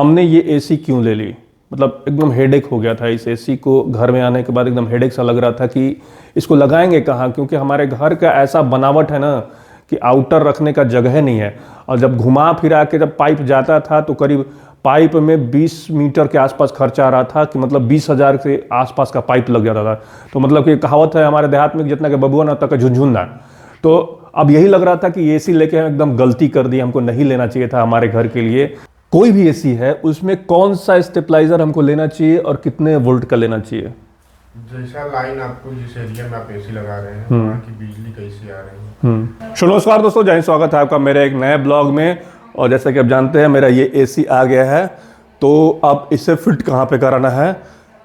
हमने ये एसी क्यों ले ली, मतलब एकदम हेडेक हो गया था इस एसी को। घर में आने के बाद एकदम हेडेक सा लग रहा था कि इसको लगाएंगे कहाँ, क्योंकि हमारे घर का ऐसा बनावट है ना कि आउटर रखने का जगह नहीं है। और जब घुमा फिरा के जब पाइप जाता था तो करीब पाइप में 20 मीटर के आसपास खर्चा आ रहा था, कि मतलब 20,000 के आसपास का पाइप लग जाता था। तो मतलब कि कहावत है हमारे देहात में, जितना कि बबुआ ना तक झुंझुना। तो अब यही लग रहा था कि एसी लेके हम एकदम गलती कर दी, हमको नहीं लेना चाहिए था हमारे घर के लिए। कोई भी एसी है उसमें कौन सा स्टेबलाइजर हमको लेना चाहिए और कितने वोल्ट का लेना चाहिए। जैसा लाइन आपको जिस एरिया में आप एसी लगा रहे हैं वहाँ की बिजली कैसी आ रही है। नमस्कार दोस्तों, जय हिंद, स्वागत है आपका मेरे एक नए ब्लॉग में। और जैसा कि आप जानते हैं मेरा ये एसी आ गया है, तो अब इसे फिट कहाँ पे कराना है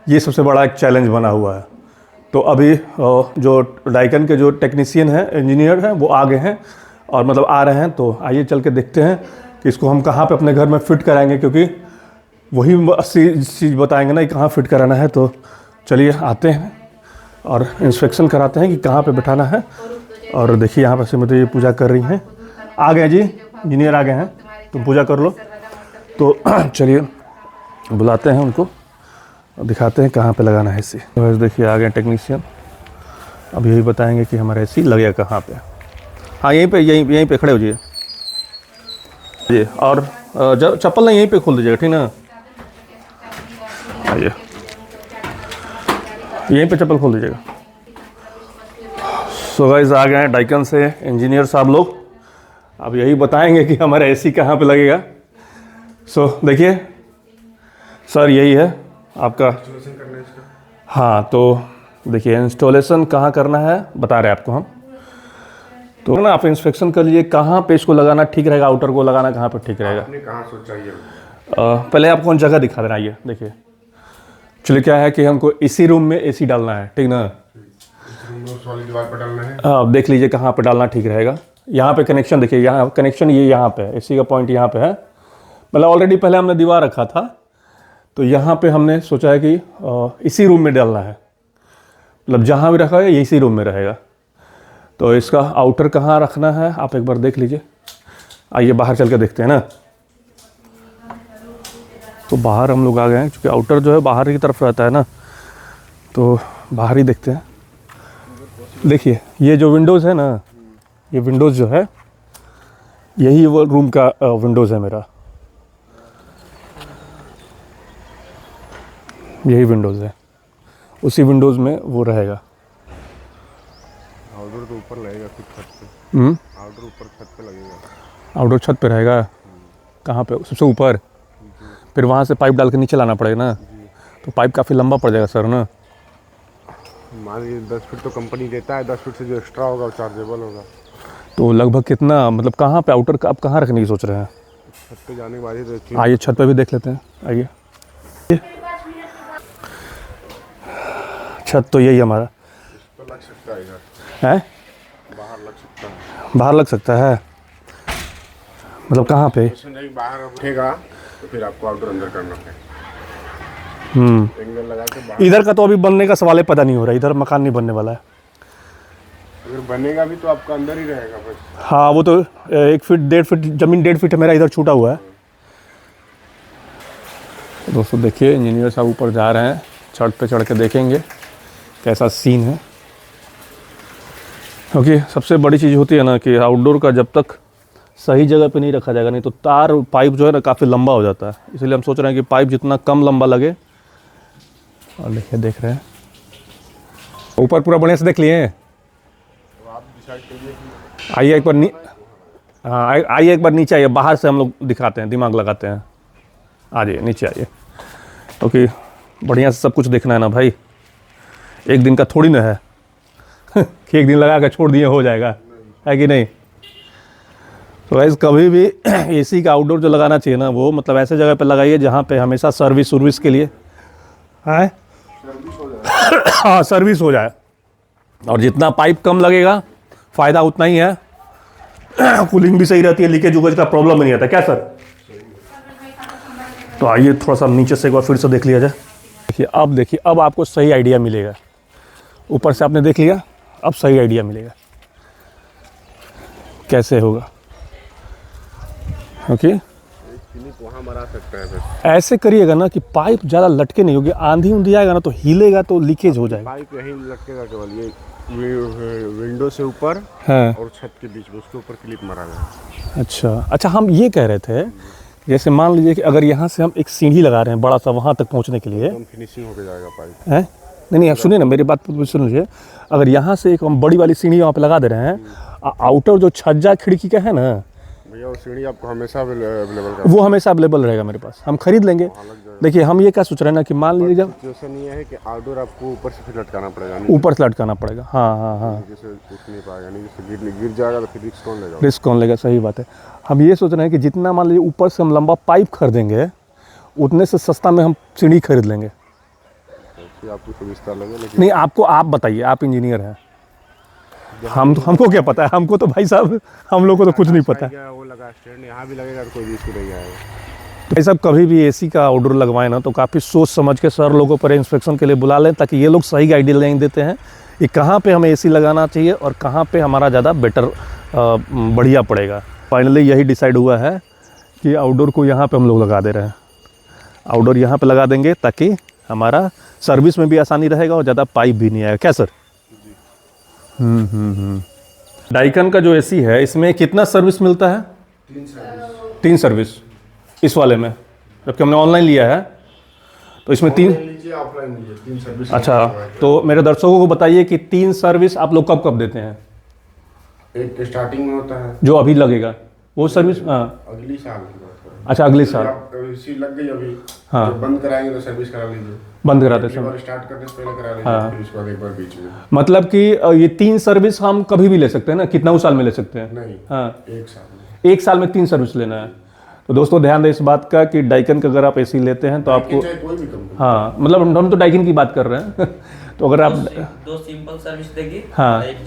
ये सबसे बड़ा एक चैलेंज बना हुआ है। तो अभी जो डाइकन के जो टेक्नीशियन हैं, इंजीनियर हैं, वो आ गए हैं और मतलब आ रहे हैं। तो आइए चल के देखते हैं कि इसको हम कहाँ पे अपने घर में फिट कराएंगे, क्योंकि वही चीज़ बताएंगे ना कि कहाँ फिट कराना है। तो चलिए आते हैं और इंस्पेक्शन कराते हैं कि कहाँ पे बैठाना है। और देखिए यहाँ पर श्रीमती जी पूजा कर रही हैं। आ गए जी, इंजीनियर आ गए हैं, तुम पूजा कर लो। तो चलिए बुलाते हैं उनको और दिखाते हैं कहाँ पे लगाना है एसी। तो देखिए आ गए टेक्नीशियन, अब यही बताएंगे कि हमारा एसी लगेगा कहाँ पे। हाँ यहीं पे खड़े हो जाइए जी। और जब चप्पल नहीं यहीं पे खोल दीजिएगा, ठीक ना। आइए यहीं पे चप्पल खोल दीजिएगा। सो गाइस आ गए हैं डाइकन से इंजीनियर साहब लोग, अब यही बताएंगे कि हमारा एसी कहाँ पे लगेगा। सो देखिए सर, यही है आपका। हाँ तो देखिए इंस्टॉलेशन कहाँ करना है बता रहे हैं आपको हम। तो ना आप इंस्पेक्शन कर लीजिए कहाँ पे इसको लगाना ठीक रहेगा, आउटर को लगाना कहाँ पे ठीक रहेगा। आपने कहाँ सोचा ये? पहले आपको जगह दिखा देना। आइए देखिए, चलिए क्या है कि हमको इसी रूम में एसी डालना है, ठीक ना। उस वाली दीवार पर डालना है। अब देख लीजिए कहाँ पे डालना ठीक रहेगा। यहाँ पे कनेक्शन देखिए, यहाँ कनेक्शन ये यहाँ पे है, एसी का पॉइंट यहाँ पे है। मतलब ऑलरेडी पहले हमने दीवार रखा था, तो यहाँ पे हमने सोचा है कि इसी रूम में डालना है। मतलब जहाँ भी रखा है इसी रूम में रहेगा। तो इसका आउटर कहाँ रखना है आप एक बार देख लीजिए। आइए बाहर चल के देखते हैं ना। तो बाहर हम लोग आ गए हैं, क्योंकि आउटर जो है बाहर की तरफ रहता है ना, तो बाहर ही देखते हैं। देखिए ये जो विंडोज़ है ना, ये विंडोज़ जो है यही वो रूम का विंडोज़ है मेरा, यही विंडोज़ है, उसी विंडोज़ में वो रहेगा। आउटडोर तो ऊपर लगेगा फिर छत पे। आउटडोर ऊपर छत पे लगेगा। आउटडोर छत पे रहेगा। कहाँ पे? सबसे ऊपर। फिर वहाँ से पाइप डाल के नीचे लाना पड़ेगा ना, तो पाइप काफ़ी लंबा पड़ जाएगा सर ना। मान लीजिए 10 फीट तो कंपनी देता है, 10 फीट से जो एक्स्ट्रा होगा वो चार्जेबल होगा। तो लगभग कितना, मतलब कहाँ पे आउटर का आप कहाँ रखने की सोच रहे हैं? छत पे जाने के बाद ही देखिए। आइए छत पे भी देख लेते हैं। आइए छत तो यही हमारा तो लग सकता है इधर है, बाहर लग सकता है। बाहर लग सकता है। मतलब कहाँ पे? बाहर उठेगा तो फिर आपको आउटडोर अंदर करना है। एंगल लगा के बाहर। इधर का तो अभी बनने का सवाल ही पता नहीं हो रहा, इधर मकान नहीं बनने वाला है। अगर बनेगा भी तो आपका अंदर ही रहेगा बस। हाँ वो तो 1 फीट 1.5 फीट जमीन, 1.5 फीट मेरा इधर छूटा हुआ है। तो दोस्तों देखिए इंजीनियर साहब ऊपर जा रहे हैं, छत पे चढ़ के देखेंगे कैसा सीन है। क्योंकि सबसे बड़ी चीज़ होती है ना कि आउटडोर का जब तक सही जगह पे नहीं रखा जाएगा, नहीं तो तार पाइप जो है ना काफ़ी लंबा हो जाता है। इसलिए हम सोच रहे हैं कि पाइप जितना कम लंबा लगे। और देखिए देख रहे हैं ऊपर पूरा बढ़िया से देख लिए। आइए एक बार हाँ आइए एक बार नीचे आइए, बाहर से हम लोग दिखाते हैं, दिमाग लगाते हैं। आ जाइए नीचे आइए, क्योंकि बढ़िया से सब कुछ देखना है ना भाई, एक दिन का थोड़ी ना है कि एक दिन लगा कर छोड़ दिए हो जाएगा, है कि नहीं। तो गाइस कभी भी एसी का आउटडोर जो लगाना चाहिए ना, वो मतलब ऐसे जगह पे लगाइए जहाँ पे हमेशा सर्विस के लिए है हाँ सर्विस हो जाए। और जितना पाइप कम लगेगा फ़ायदा उतना ही है। कूलिंग भी सही रहती है, लीकेज उकेज का प्रॉब्लम नहीं आता। क्या सर? तो आइए थोड़ा सा नीचे से एक बार फिर से देख लिया जाए। देखिए अब आपको सही आइडिया मिलेगा। ऊपर से आपने देख लिया, अब सही आइडिया मिलेगा कैसे होगा। ओके क्लिप वहाँ मरा सकता है बस। ऐसे करिएगा ना कि पाइप ज़्यादा लटके नहीं होगी, आंधी ऊंधी आएगा ना तो हिलेगा तो लीकेज हो जाएगा। पाइप यहीं लटकेगा केवल, ये विंडो से ऊपर हाँ और छत के बीच में, उसके ऊपर क्लिप मरा है। अच्छा, हम ये कह रहे थे जैसे मान लीजिए कि अगर यहाँ से हम एक सीढ़ी लगा रहे हैं बड़ा सा वहाँ तक पहुँचने के लिए, एकदम फिनिशिंग होके जाएगा पाइप। है नहीं आप सुनिए ना मेरी बात पूरी सुन लीजिए। अगर यहाँ से एक हम बड़ी वाली सीढ़ी वहाँ पे लगा दे रहे हैं, आउटर जो छज्जा खिड़की का है ना, भैया वो सीढ़ी आपको हमेशा अवेलेबल वो हमेशा अवेलेबल रहेगा मेरे पास, हम खरीद लेंगे। देखिए हम ये क्या सोच रहे हैं ना कि मान लीजिए जब सिचुएशन ये है कि आउटडोर आपको ऊपर से फिर लटकाना पड़ेगा, ऊपर से लटकाना पड़ेगा। हाँ जैसे उठ नहीं पाएगा, नहीं जैसे गिर जाएगा तो फिर रिस्क कौन लेगा? रिस्क कौन लेगा, सही बात है। हम ये सोच रहे हैं कि जितना मान लीजिए ऊपर से हम लंबा पाइप खरीदेंगे उतने से सस्ता में हम सीढ़ी खरीद लेंगे। आपको सुविधा लगे, लेकिन नहीं आपको, आप बताइए, आप इंजीनियर हैं, हमको क्या पता है, हमको तो भाई साहब हम लोग को तो कुछ नहीं पता है। वो लगा स्टैंड यहाँ भी लगेगा तो कोई रिस्क नहीं आएगा। भाई साहब कभी भी एसी का ऑर्डर लगवाएं ना तो काफ़ी सोच समझ के सर लोगों पर इंस्पेक्शन के लिए बुला लें, ताकि ये लोग सही गाइडलाइन देते हैं कि कहाँ पे हमें एसी लगाना चाहिए और कहाँ पे हमारा ज़्यादा बेटर बढ़िया पड़ेगा। फाइनली यही डिसाइड हुआ है कि आउटडोर को यहाँ पे हम लोग लगा दे रहे हैं। आउटडोर यहाँ पे लगा देंगे ताकि हमारा सर्विस में भी आसानी रहेगा और ज़्यादा पाइप भी नहीं आएगा। क्या सर? डाइकन का जो एसी है इसमें कितना सर्विस मिलता है? 3 सर्विस इस वाले में, जबकि हमने ऑनलाइन लिया है तो इसमें 3 लीजिए, ऑफलाइन लीजिए, 3 सर्विस। अच्छा, तो मेरे दर्शकों को बताइए कि 3 सर्विस आप लोग कब कब देते हैं? एक स्टार्टिंग में होता है जो अभी लगेगा वो सर्विस, हाँ अगली साल की बात कर रहे हैं। अच्छा अगले साल। आप एसी लग गई अभी, हाँ। जब बंद कराएंगे तो सर्विस करा लीजिए, बंद कराते एक समय, बार स्टार्ट करने से पहले करा लीजिए, फिर उसके बाद एक बार बीच में। मतलब कि ये 3 सर्विस हम कभी भी ले सकते हैं ना, कितना साल में ले सकते हैं? नहीं, हाँ, एक साल में। 1 साल में 3 सर्विस लेना है। तो दोस्तों ध्यान दें इस बात का कि डाइकन का अगर आप एसी लेते हैं तो आपको, चाहे कोई भी कंपनी, हाँ मतलब हम तो डाइकन की बात कर रहे हैं तो अगर आप 2 सिंपल सर्विस देगी, हाँ, एक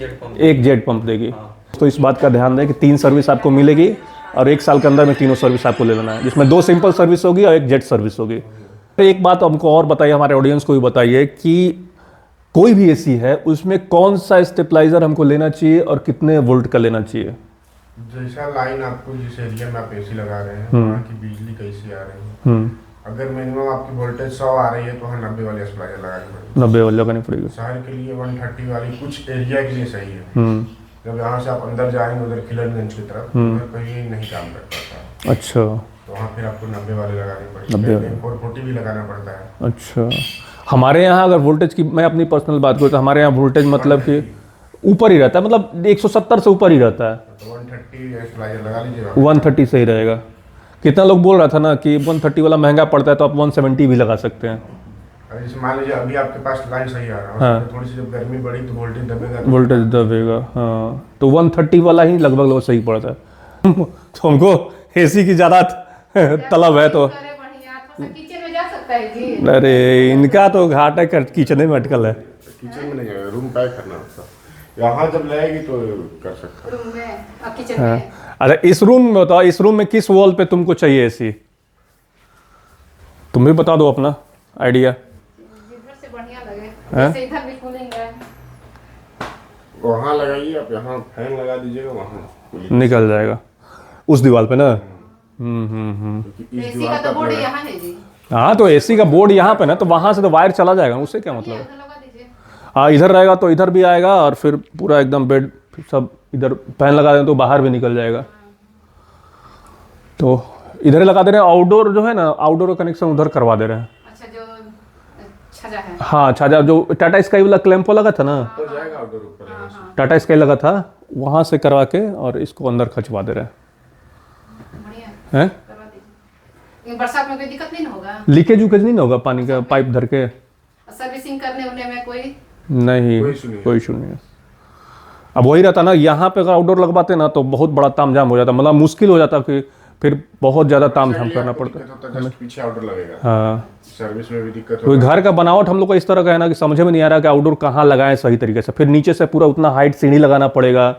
जेट पंप देगी। तो इस बात का ध्यान दें कि 3 सर्विस आपको मिलेगी और 1 साल के अंदर में तीनों सर्विस आपको ले लेना है, जिसमें 2 सिंपल सर्विस होगी और 1 जेट सर्विस होगी। एक बात हमको और बताइए, हमारे ऑडियंस को भी बताइए कि कोई भी एसी है उसमें कौन सा स्टेबलाइजर हमको लेना चाहिए और कितने वोल्ट का लेना चाहिए? जैसा लाइन आपको जिस एरिया में आप एसी लगा रहे हैं वहाँ की बिजली कैसी आ रही है। अगर मिनिमम आपकी वोल्टेज 100 आ रही है तो हाँ 90 वाली स्टेबलाइजर लगानी पड़ेगी। 90 वाली लगानी पड़ेगी। शहर के लिए 130 वाली कुछ एरिया के लिए सही है। जब यहाँ से आप अंदर जाएंगे उधर खिलनगंज की तरफ, उधर कहीं नहीं काम कर पाता। अच्छा, तो वहाँ फिर आपको 90 वाले लगानी पड़ेगी, 440 भी लगाना पड़ता है। अच्छा, हमारे यहाँ अगर वोल्टेज की मैं अपनी पर्सनल बात करूँ तो हमारे यहाँ वोल्टेज मतलब कि ऊपर ही रहता है, मतलब 170 से ऊपर ही रहता है। तो 130 स्टेबलाइजर लगा लीजिएगा, 130 सही रहेगा। कितना लोग बोल रहा था ना कि 130 वाला महंगा पड़ता है तो आप 170 भी लगा सकते हैं। अरे जैसे मान लीजिए अभी आपके पास लाइन सही आ रहा है, हाँ। उसमें थोड़ी सी जब गर्मी बढ़ी तो वोल्टेज दबेगा। वोल्टेज दबेगा, हाँ, तो 130 वाला ही लगभग सही पड़ता है। तो हमको एसी की ज़्यादा तलब है तो किचन में जा सकता है जी। अरे इनका तो घाटा कर किचन में अटकल है। किचन में नहीं जाएगा, रूम पैक करना होता है। यहाँ जब लाएगी तो कर सकता है। रूम में और किचन हाँ। में। अच्छा इस रूम में बताओ, इस रूम में किस वॉल पे तुमको चाहिए एसी? तुम भी बता दो अपना आइडिया। जिधर से बढ़िया लगे, हाँ? जैसे इधर भी कूलिंग है। वहाँ लगाइए आप, यहाँ फैन लगा दीजिएगा, वहाँ निकल जाएगा उस दीवार पे ना। क्योंकि इस एसी दीवार का तो पे बोर्ड आप यहाँ है जी। हाँ तो एसी का बोर्ड यहाँ पे ना, तो वहां से तो वायर चला जाएगा, उससे क्या मतलब है? उधर लगा दीजिए। हाँ इधर रहेगा तो इधर भी आएगा और फिर पूरा एकदम बेड सब इधर फैन लगा दें तो बाहर भी निकल जाएगा। तो इधर लगा दे रहे हैं। आउटडोर जो है ना, आउटडोर का कनेक्शन उधर करवा दे रहे हैं। अच्छा जो छजा है। हाँ छाजा जो टाटा स्काई वाला क्लैंप लगा था ना, हो जाएगा आउटडोर ऊपर यहाँ से। टाटा स्काई लगा था, वहां से करवा के और इसको अंदर खचवा दे रहे हैं। बढ़िया हैं? करवा दीजिए। इन बरसात में कोई दिक्कत नहीं ना होगा? लीकेज उकेज नहीं ना होगा पानी का पाइप धर के? सर्विसिंग करने उन्हें में कोई नहीं, कोई issue नहीं है। कोई इशू नहीं है। अब वही रहता ना, यहाँ पे अगर आउटडोर लगवाते ना तो बहुत बड़ा तामझाम हो जाता, मतलब मुश्किल हो जाता कि फिर बहुत ज़्यादा तामझाम करना पड़ता। दिक्कत होता है, जस्ट पीछे आउटडोर लगेगा। हाँ, सर्विस में भी दिक्कत तो होता घर का बनावट हम लोग का इस तरह का है ना कि समझ में नहीं आ रहा कि आउटडोर कहाँ लगाएं सही तरीके से। फिर नीचे से पूरा उतना हाइट सीढ़ी लगाना पड़ेगा,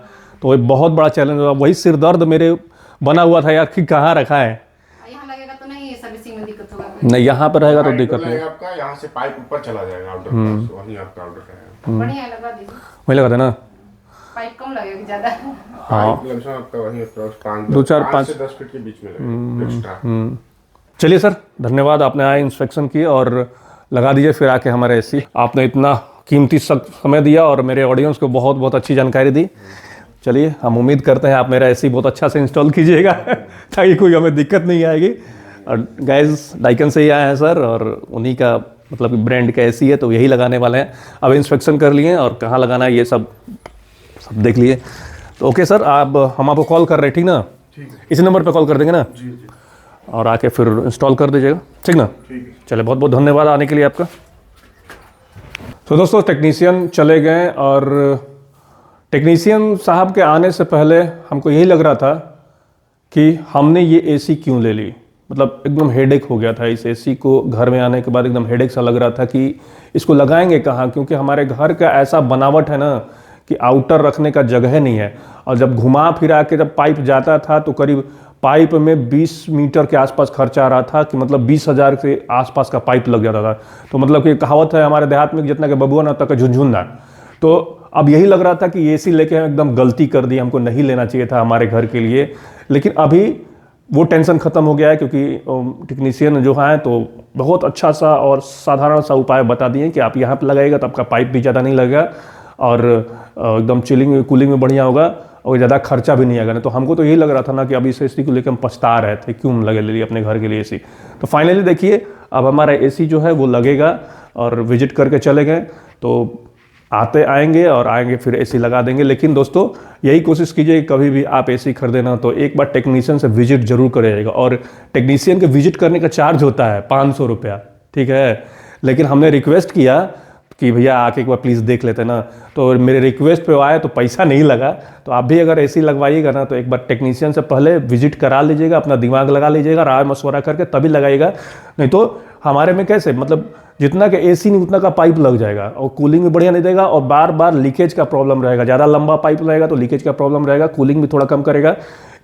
तो एक बहुत बड़ा चैलेंज होगा। वही सिरदर्द मेरे बना हुआ था यार कि कहाँ रखा है। यहाँ लगेगा तो नहीं सर्विसिंग में दिक्कत होगा? नहीं यहाँ पर रहेगा तो है। दिक्कत नहीं। लगेगा आपका, यहाँ से पाइप ऊपर चला जाएगा आउटडोर पास, वहीं आपका आउटडोर रहेगा। बढ़िया लगा दीजिए। वही लगा था ना। पाइप कम लगेगा ज्यादा। हाँ लमसम आपका वही अप्रोक्स दो चार 5 से 10 फीट के बीच में लगेगा एक्स्ट्रा। चलिए सर, धन्यवाद, आपने आए इंस्पेक्शन की और लगा दीजिए फिर आके हमारे एसी। आपने इतना कीमती समय दिया और मेरे ऑडियंस को बहुत बहुत अच्छी जानकारी दी। चलिए, हम उम्मीद करते हैं आप मेरा एसी बहुत अच्छा से इंस्टॉल कीजिएगा ताकि कोई हमें दिक्कत नहीं आएगी। और गाइस डाइकन से ही आए हैं सर, और उन्हीं का मतलब ब्रांड का एसी है, तो यही लगाने वाले हैं। अब इंस्पेक्शन कर लिए और कहाँ लगाना है ये सब देख लिए। तो ओके सर, हम आपको कॉल कर रहे हैं, ठीक ना? ठीक है, इसी नंबर पे कॉल कर देंगे ना? जी जी और आके फिर इंस्टॉल कर दीजिएगा, ठीक ना? ठीक है। चले, बहुत बहुत धन्यवाद आने के लिए आपका। तो दोस्तों, टेक्नीशियन चले गए और टेक्नीशियन साहब के आने से पहले हमको यही लग रहा था कि हमने ये एसी क्यों ले ली। मतलब एकदम हेडेक हो गया था इस एसी को, घर में आने के बाद एकदम हेडेक सा लग रहा था कि इसको लगाएंगे कहाँ, क्योंकि हमारे घर का ऐसा बनावट है ना कि आउटर रखने का जगह नहीं है। और जब घुमा फिरा के जब पाइप जाता था तो करीब पाइप में 20 मीटर के आसपास खर्चा आ रहा था, कि मतलब 20,000 के आसपास का पाइप लग जाता था। तो मतलब कि कहावत है हमारे देहात में, जितना के बबुआ ना तक झुंझुना। तो अब यही लग रहा था कि एसी लेके हम एकदम गलती कर दी, हमको नहीं लेना चाहिए था हमारे घर के लिए। लेकिन अभी वो टेंशन खत्म हो गया है, क्योंकि टेक्नीशियन जो हैं तो बहुत अच्छा सा और साधारण सा उपाय बता दिए कि आप यहाँ पर लगाइएगा तो आपका पाइप भी ज़्यादा नहीं लगेगा और एकदम चिलिंग कूलिंग में बढ़िया होगा और ज़्यादा खर्चा भी नहीं आएगा। नहीं तो हमको तो यही लग रहा था ना कि अभी इस एसी को लेकर हम पछता रहे थे, क्यों ले लिए अपने घर के लिए एसी। तो फाइनली देखिए, अब हमारा एसी जो है वो लगेगा और विजिट करके चले गए। तो आएंगे फिर एसी लगा देंगे। लेकिन दोस्तों, यही कोशिश कीजिए कि कभी भी आप एसी खरीदे ना तो एक बार टेक्नीशियन से विजिट जरूर करिएगा। और टेक्नीशियन के विजिट करने का चार्ज होता है 500 रुपया, ठीक है। लेकिन हमने रिक्वेस्ट किया कि भैया आके एक बार प्लीज़ देख लेते ना, तो मेरे रिक्वेस्ट पे आए तो पैसा नहीं लगा। तो आप भी अगर एसी लगवाइएगा ना तो एक बार टेक्नीशियन से पहले विजिट करा लीजिएगा, अपना दिमाग लगा लीजिएगा, राय मशवरा करके तभी लगाइएगा। नहीं तो हमारे में कैसे, मतलब जितना का एसी नहीं उतना का पाइप लग जाएगा और कूलिंग भी बढ़िया नहीं देगा और बार बार लीकेज का प्रॉब्लम रहेगा। ज़्यादा लंबा पाइप रहेगा तो लीकेज का प्रॉब्लम रहेगा, कूलिंग भी थोड़ा कम करेगा।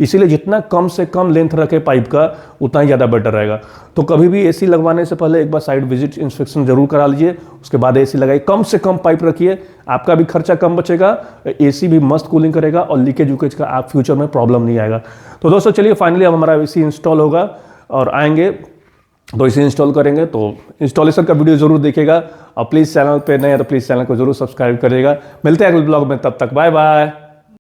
इसीलिए जितना कम से कम लेंथ रखे पाइप का उतना ही ज़्यादा बेटर रहेगा। तो कभी भी एसी लगवाने से पहले एक बार साइड विजिट इंस्पेक्शन जरूर करा लीजिए, उसके बाद एसी लगाइए। कम से कम पाइप रखिए, आपका भी खर्चा कम बचेगा, एसी भी मस्त कूलिंग करेगा और लीकेज वूकेज का आप फ्यूचर में प्रॉब्लम नहीं आएगा। तो दोस्तों चलिए, फाइनली अब हमारा एसी इंस्टॉल होगा और आएंगे तो इसे इंस्टॉल करेंगे। तो इंस्टॉलेशन का वीडियो जरूर देखिएगा और प्लीज़ चैनल पे नए हैं तो प्लीज़ चैनल को जरूर सब्सक्राइब करिएगा। मिलते हैं अगले ब्लॉग में, तब तक बाय बाय।